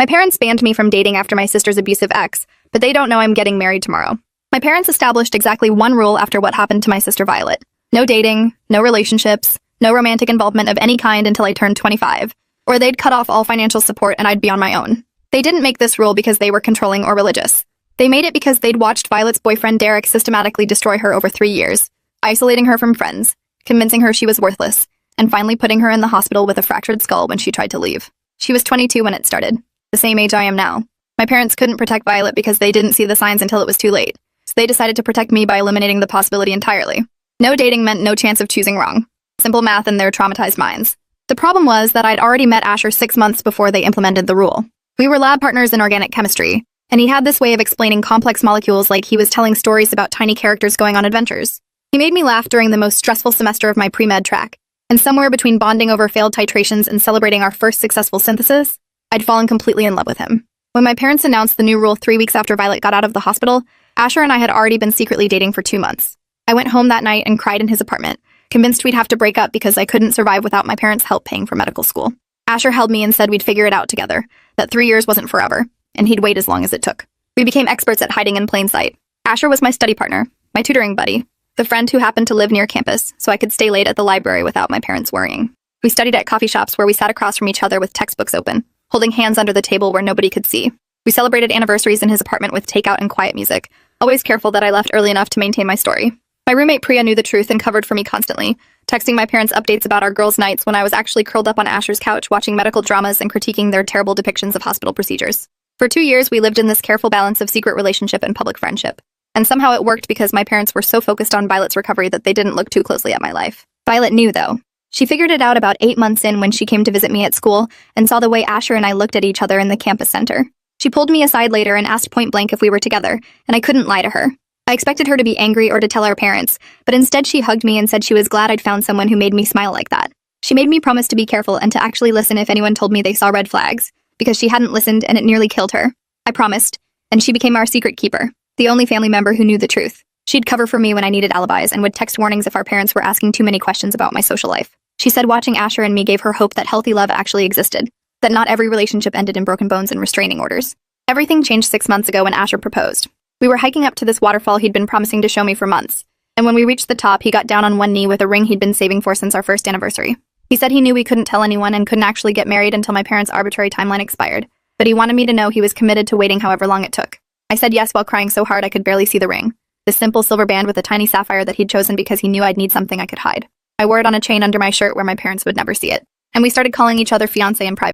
My parents banned me from dating after my sister's abusive ex, but they don't know I'm getting married tomorrow. My parents established exactly one rule after what happened to my sister Violet. No dating, no relationships, no romantic involvement of any kind until I turned 25, or they'd cut off all financial support and I'd be on my own. They didn't make this rule because they were controlling or religious. They made it because they'd watched Violet's boyfriend Derek systematically destroy her over 3 years, isolating her from friends, convincing her she was worthless, and finally putting her in the hospital with a fractured skull when she tried to leave. She was 22 when it started, the same age I am now. My parents couldn't protect Violet because they didn't see the signs until it was too late, so they decided to protect me by eliminating the possibility entirely. No dating meant no chance of choosing wrong. Simple math in their traumatized minds. The problem was that I'd already met Asher 6 months before they implemented the rule. We were lab partners in organic chemistry, and he had this way of explaining complex molecules like he was telling stories about tiny characters going on adventures. He made me laugh during the most stressful semester of my pre-med track, and somewhere between bonding over failed titrations and celebrating our first successful synthesis, I'd fallen completely in love with him. When my parents announced the new rule 3 weeks after Violet got out of the hospital, Asher and I had already been secretly dating for 2 months. I went home that night and cried in his apartment, convinced we'd have to break up because I couldn't survive without my parents' help paying for medical school. Asher held me and said we'd figure it out together, that 3 years wasn't forever, and he'd wait as long as it took. We became experts at hiding in plain sight. Asher was my study partner, my tutoring buddy, the friend who happened to live near campus, so I could stay late at the library without my parents worrying. We studied at coffee shops where we sat across from each other with textbooks open, holding hands under the table where nobody could see. We celebrated anniversaries in his apartment with takeout and quiet music, always careful that I left early enough to maintain my story. My roommate Priya knew the truth and covered for me constantly, texting my parents updates about our girls' nights when I was actually curled up on Asher's couch watching medical dramas and critiquing their terrible depictions of hospital procedures. For 2 years, we lived in this careful balance of secret relationship and public friendship. And somehow it worked because my parents were so focused on Violet's recovery that they didn't look too closely at my life. Violet knew, though. She figured it out about 8 months in when she came to visit me at school and saw the way Asher and I looked at each other in the campus center. She pulled me aside later and asked point blank if we were together, and I couldn't lie to her. I expected her to be angry or to tell our parents, but instead she hugged me and said she was glad I'd found someone who made me smile like that. She made me promise to be careful and to actually listen if anyone told me they saw red flags, because she hadn't listened and it nearly killed her. I promised, and she became our secret keeper, the only family member who knew the truth. She'd cover for me when I needed alibis and would text warnings if our parents were asking too many questions about my social life. She said watching Asher and me gave her hope that healthy love actually existed, that not every relationship ended in broken bones and restraining orders. Everything changed 6 months ago when Asher proposed. We were hiking up to this waterfall he'd been promising to show me for months, and when we reached the top, he got down on one knee with a ring he'd been saving for since our first anniversary. He said he knew we couldn't tell anyone and couldn't actually get married until my parents' arbitrary timeline expired, but he wanted me to know he was committed to waiting however long it took. I said yes while crying so hard I could barely see the ring, this simple silver band with a tiny sapphire that he'd chosen because he knew I'd need something I could hide. I wore it on a chain under my shirt where my parents would never see it, and we started calling each other fiancé in private.